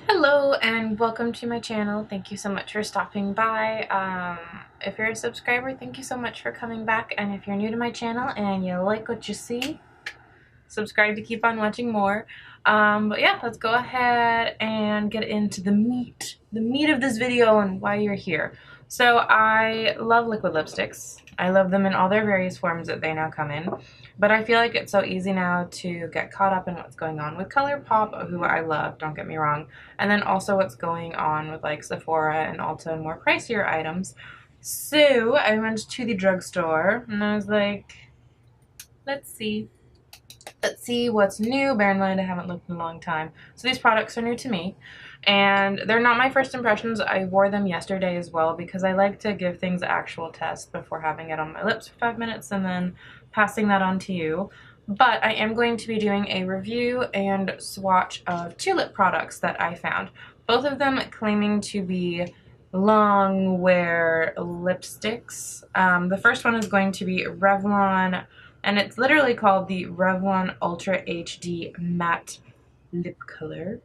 Hello and welcome to my channel. Thank you so much for stopping by. If you're a subscriber, thank you so much for coming back. And if you're new to my channel and you like what you see, subscribe to keep on watching more. But yeah, let's go ahead and get into the meat of this video and why you're here. So I love liquid lipsticks. I love them in all their various forms that they now come in. But I feel like it's so easy now to get caught up in what's going on with ColourPop, who I love, don't get me wrong, and then also what's going on with like Sephora and Ulta and more pricier items. So I went to the drugstore and I was like, let's see what's new. Bear in mind I haven't looked in a long time. So these products are new to me and they're not my first impressions. I wore them yesterday as well because I like to give things an actual test before having it on my lips for 5 minutes and then passing that on to you. But I am going to be doing a review and swatch of 2 lip products that I found. Both of them claiming to be long wear lipsticks. The first one is going to be Revlon, and it's literally called the Revlon Ultra HD Matte Lip Color.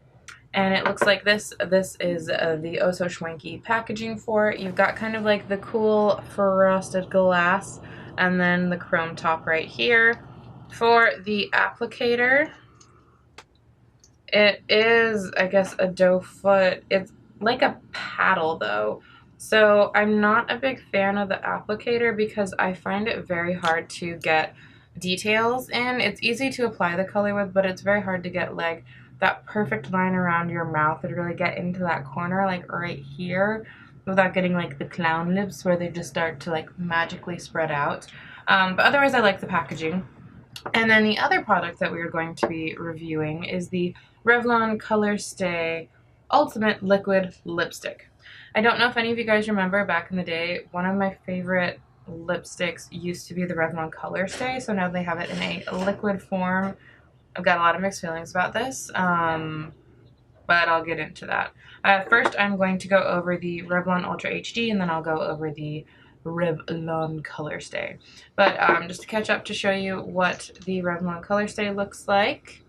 And it looks like this. This is the oh so schwanky packaging for it. You've got kind of like the cool frosted glass and then the chrome top right here. For the applicator, it is, I guess, a doe foot. It's like a paddle though. So I'm not a big fan of the applicator because I find it very hard to get details in. It's easy to apply the color with, but it's very hard to get like that perfect line around your mouth and really get into that corner like right here without getting like the clown lips where they just start to like magically spread out. But otherwise I like the packaging. And then the other product that we are going to be reviewing is the Revlon Colorstay Ultimate Liquid Lipstick. I don't know if any of you guys remember back in the day, one of my favorite lipsticks used to be the Revlon Colorstay, so now they have it in a liquid form. I've got a lot of mixed feelings about this, but I'll get into that. First, I'm going to go over the Revlon Ultra HD, and then I'll go over the Revlon Colorstay. But just to catch up to show you what the Revlon Colorstay looks like,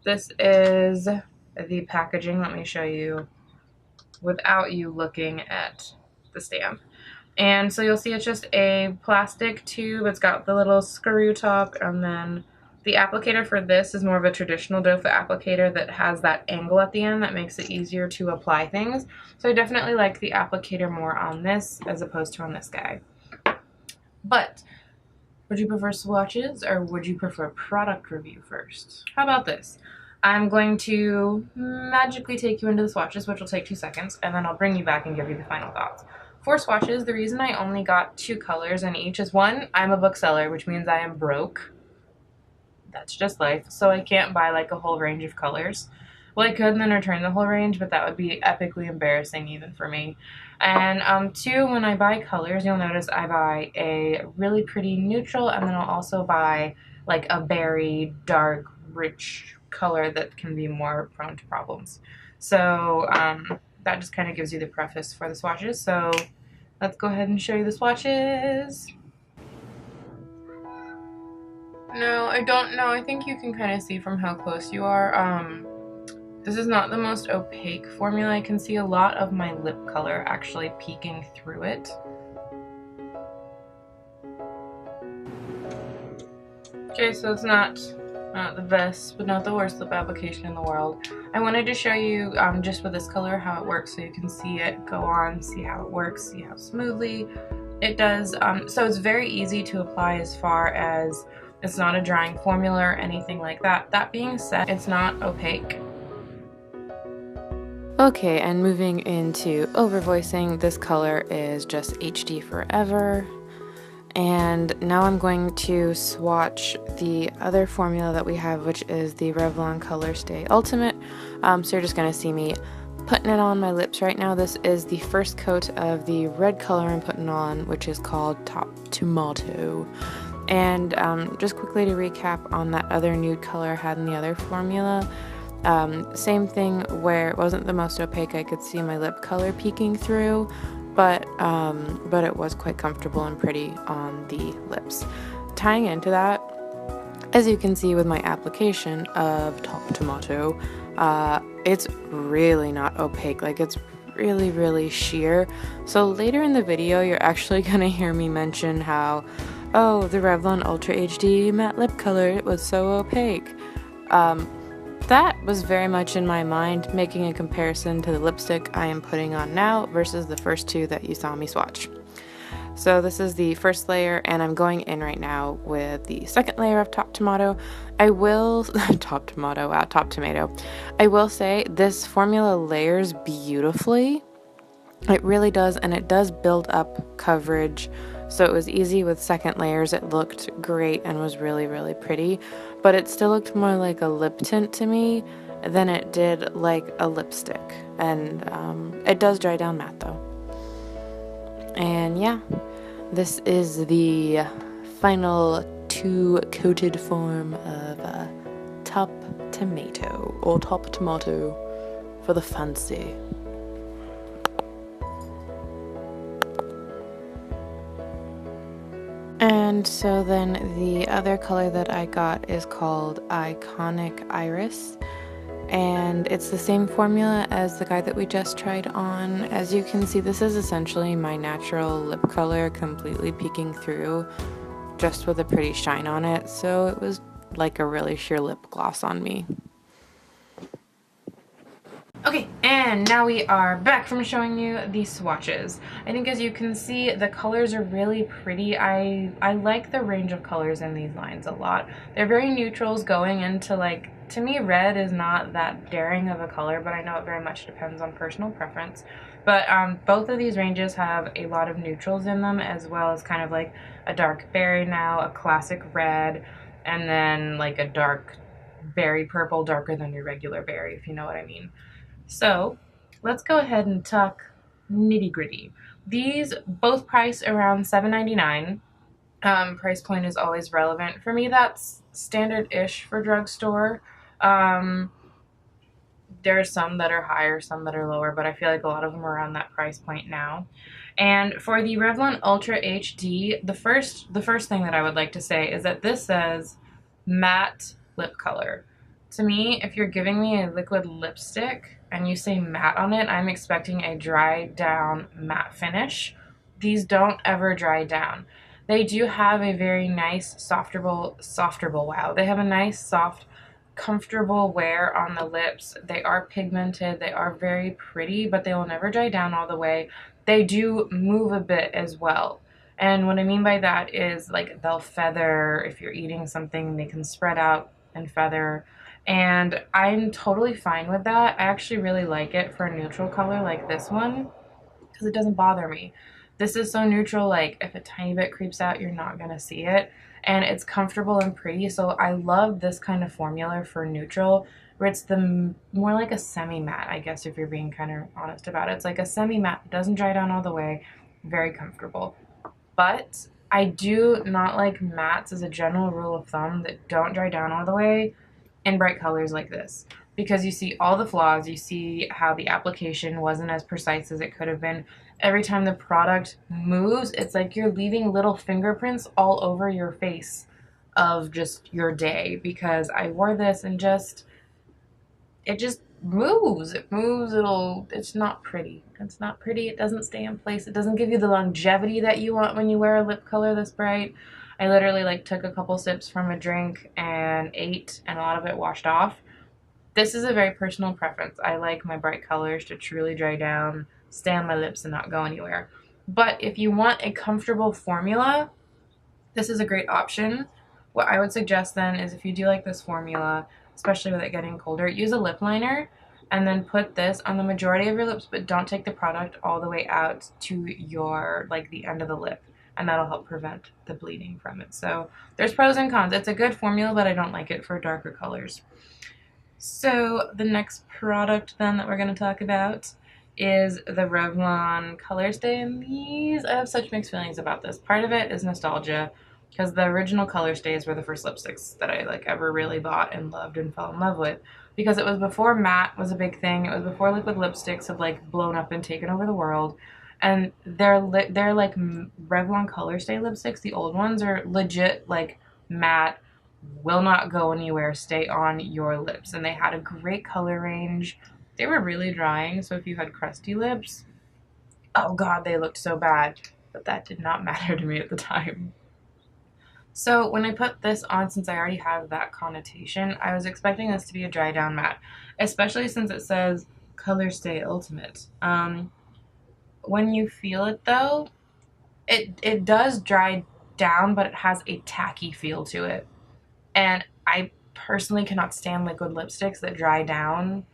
this is the packaging. Let me show you without you looking at the stamp. And so you'll see it's just a plastic tube. It's got the little screw top, and then the applicator for this is more of a traditional doe foot applicator that has that angle at the end that makes it easier to apply things. So I definitely like the applicator more on this as opposed to on this guy. But would you prefer swatches or would you prefer product review first? How about this? I'm going to magically take you into the swatches, which will take 2 seconds, and then I'll bring you back and give you the final thoughts. For swatches, the reason I only got 2 colors in each is 1, I'm a bookseller, which means I am broke. That's just life. So I can't buy like a whole range of colors. Well, I could and then return the whole range, but that would be epically embarrassing even for me. And 2, when I buy colors, you'll notice I buy a really pretty neutral, and then I'll also buy like a berry, dark, rich color that can be more prone to problems. So that just kind of gives you the preface for the swatches. So let's go ahead and show you the swatches. No, I don't know. I think you can kind of see from how close you are. This is not the most opaque formula. I can see a lot of my lip color actually peeking through it. Okay, so it's not the best, but not the worst lip application in the world. I wanted to show you just with this color how it works so you can see it go on, see how it works, see how smoothly it does. So it's very easy to apply as far as it's not a drying formula or anything like that. That being said, it's not opaque. Okay, and moving into overvoicing, this color is just HD Forever. And now I'm going to swatch the other formula that we have, which is the Revlon Colorstay Ultimate. So you're just going to see me putting it on my lips right now. This is the first coat of the red color I'm putting on, which is called Top Tomato. And just quickly to recap on that other nude color I had in the other formula, same thing where it wasn't the most opaque. I could see my lip color peeking through, but it was quite comfortable and pretty on the lips. Tying into that, as you can see with my application of Top Tomato, it's really not opaque. Like, it's really, really sheer. So later in the video, you're actually gonna hear me mention how, oh, the Revlon Ultra HD Matte Lip Color was so opaque. That was very much in my mind, making a comparison to the lipstick I am putting on now versus the first two that you saw me swatch. So this is the first layer, and I'm going in right now with the second layer of Top Tomato. I will Top Tomato. I will say this formula layers beautifully. It really does, and it does build up coverage. So it was easy with second layers. It looked great and was really, really pretty, but it still looked more like a lip tint to me than it did like a lipstick. And it does dry down matte though. And yeah, this is the final two-coated form of Top Tomato, or Top Tomato for the fancy. And so then the other color that I got is called Iconic Iris, and it's the same formula as the guy that we just tried on. As you can see, this is essentially my natural lip color completely peeking through, just with a pretty shine on it, so it was like a really sheer lip gloss on me. Okay, and now we are back from showing you the swatches. I think as you can see, the colors are really pretty. I like the range of colors in these lines a lot. They're very neutrals going into, like, to me red is not that daring of a color, but I know it very much depends on personal preference. But both of these ranges have a lot of neutrals in them, as well as kind of like a dark berry now, a classic red, and then like a dark berry purple, darker than your regular berry, if you know what I mean. So let's go ahead and talk nitty gritty. These both price around $7.99. Price point is always relevant. For me, that's standard-ish for drugstore. There are some that are higher, some that are lower, but I feel like a lot of them are around that price point now. And for the Revlon Ultra HD, the first thing that I would like to say is that this says matte lip color. To me, if you're giving me a liquid lipstick and you say matte on it, I'm expecting a dry down matte finish. These don't ever dry down. They do have a very nice softerable, wow. They have a nice, soft, comfortable wear on the lips. They are pigmented, they are very pretty, but they will never dry down all the way. They do move a bit as well. And what I mean by that is, like, they'll feather. If you're eating something, they can spread out and feather. And I'm totally fine with that. I actually really like it for a neutral color like this one, because it doesn't bother me. This is so neutral, like if a tiny bit creeps out, you're not gonna see it. And it's comfortable and pretty, so I love this kind of formula for neutral, where it's the more like a semi-matte, I guess, if you're being kind of honest about it. It's like a semi-matte, doesn't dry down all the way, very comfortable. But I do not like mattes as a general rule of thumb that don't dry down all the way in bright colors like this, because you see all the flaws. You see how the application wasn't as precise as it could have been. Every time the product moves, it's like you're leaving little fingerprints all over your face of just your day, because I wore this and it just moves. It moves, it's not pretty. It's not pretty. It doesn't stay in place. It doesn't give you the longevity that you want when you wear a lip color this bright. I literally like took a couple sips from a drink and ate, and a lot of it washed off. This is a very personal preference. I like my bright colors to truly dry down, stay on my lips, and not go anywhere. But if you want a comfortable formula, this is a great option. What I would suggest then is, if you do like this formula, especially with it getting colder, use a lip liner and then put this on the majority of your lips, but don't take the product all the way out to your, like, the end of the lip, and that'll help prevent the bleeding from it. So there's pros and cons. It's a good formula, but I don't like it for darker colors. So the next product then that we're going to talk about is the Revlon Colorstay, and these, I have such mixed feelings about this. Part of it is nostalgia, because the original Colorstays were the first lipsticks that I ever really bought and loved and fell in love with, because it was before matte was a big thing. It was before liquid lipsticks had blown up and taken over the world. And they're like Revlon Colorstay lipsticks. The old ones are legit like matte, will not go anywhere, stay on your lips. And they had a great color range. They were really drying, so if you had crusty lips, oh god, they looked so bad. But that did not matter to me at the time. So when I put this on, since I already have that connotation, I was expecting this to be a dry down matte, especially since it says Colorstay Ultimate. When you feel it though, it does dry down, but it has a tacky feel to it. And I personally cannot stand liquid lipsticks that dry down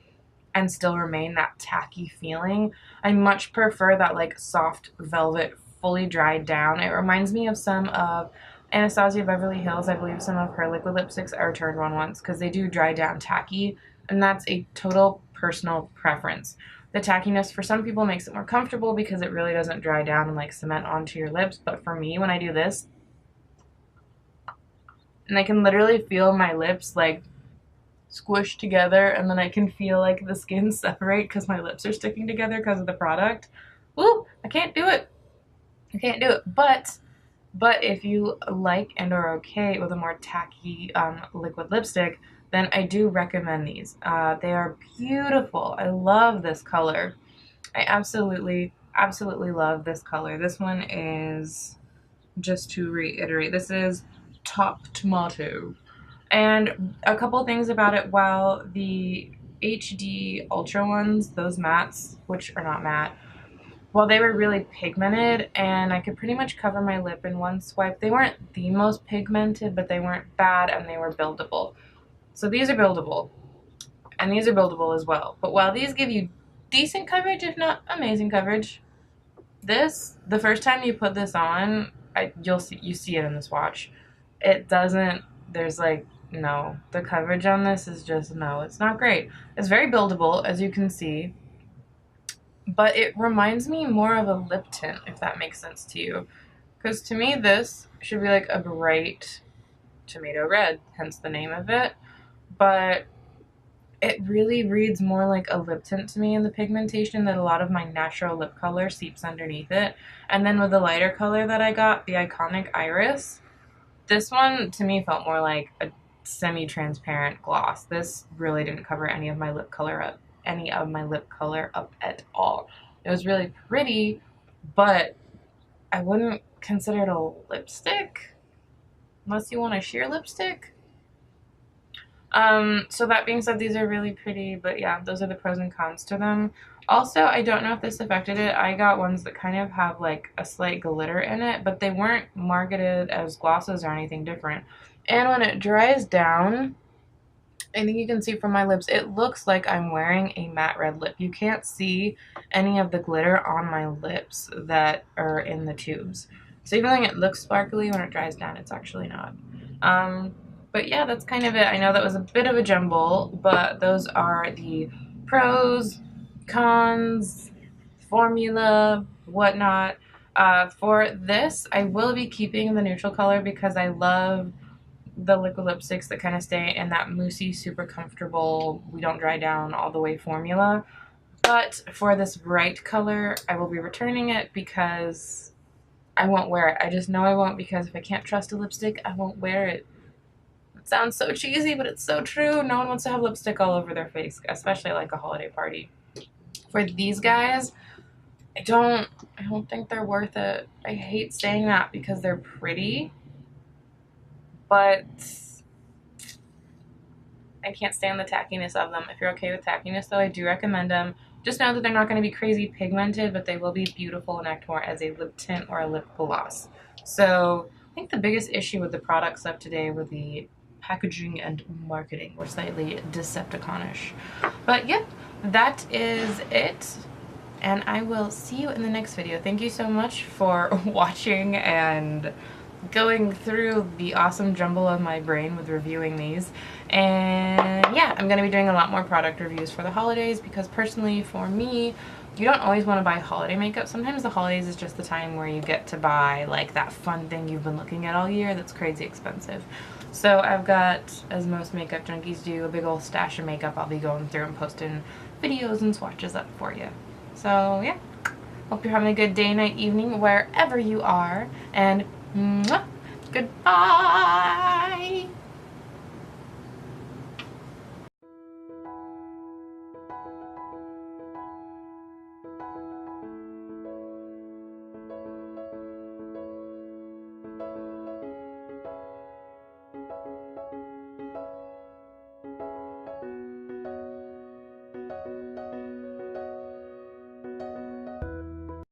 and still remain that tacky feeling. I much prefer that like soft velvet, fully dried down. It reminds me of some of Anastasia Beverly Hills. I believe some of her liquid lipsticks. I returned one once because they do dry down tacky, and that's a total personal preference. The tackiness for some people makes it more comfortable because it really doesn't dry down and like cement onto your lips, but for me, when I do this, and I can literally feel my lips like squish together, and then I can feel like the skin separate because my lips are sticking together because of the product. Woo! I can't do it. I can't do it. But if you like and are okay with a more tacky liquid lipstick, then I do recommend these. They are beautiful. I love this color. I absolutely love this color. This one is, just to reiterate, this is Top Tomato. And a couple things about it, while the HD Ultra ones, those mattes, which are not matte, while they were really pigmented and I could pretty much cover my lip in one swipe, they weren't the most pigmented, but they weren't bad and they were buildable. So these are buildable, and these are buildable as well. But while these give you decent coverage, if not amazing coverage, this, the first time you put this on, you see it in the swatch. It doesn't, there's like, no, the coverage on this is just, no, it's not great. It's very buildable, as you can see, but it reminds me more of a lip tint, if that makes sense to you. Because to me, this should be like a bright tomato red, hence the name of it, but it really reads more like a lip tint to me in the pigmentation, that a lot of my natural lip color seeps underneath it. And then with the lighter color that I got, the Iconic Iris, this one to me felt more like a semi-transparent gloss. This really didn't cover any of my lip color up, at all. It was really pretty, but I wouldn't consider it a lipstick unless you want a sheer lipstick. So that being said, these are really pretty, but yeah, those are the pros and cons to them. Also, I don't know if this affected it. I got ones that kind of have like a slight glitter in it, but they weren't marketed as glosses or anything different. And when it dries down, I think you can see from my lips, it looks like I'm wearing a matte red lip. You can't see any of the glitter on my lips that are in the tubes. So even though it looks sparkly, when it dries down, it's actually not. But yeah, that's kind of it. I know that was a bit of a jumble, but those are the pros, cons, formula, whatnot. For this, I will be keeping the neutral color because I love the liquid lipsticks that kind of stay in that moussey, super comfortable, we don't dry down all the way formula. But for this bright color, I will be returning it because I won't wear it. I just know I won't, because if I can't trust a lipstick, I won't wear it. It sounds so cheesy, but it's so true. No one wants to have lipstick all over their face, especially like a holiday party. For these guys, I don't think they're worth it. I hate saying that because they're pretty, but I can't stand the tackiness of them. If you're okay with tackiness, though, I do recommend them. Just know that they're not going to be crazy pigmented, but they will be beautiful and act more as a lip tint or a lip gloss. So I think the biggest issue with the products of today were the packaging and marketing were slightly Decepticon-ish. But yep, that is it. And I will see you in the next video. Thank you so much for watching and going through the awesome jumble of my brain with reviewing these. And yeah, I'm going to be doing a lot more product reviews for the holidays because personally for me, you don't always want to buy holiday makeup. Sometimes the holidays is just the time where you get to buy like that fun thing you've been looking at all year that's crazy expensive. So I've got, as most makeup junkies do, a big old stash of makeup I'll be going through and posting videos and swatches up for you. So yeah, hope you're having a good day, night, evening, wherever you are, and mwah, goodbye!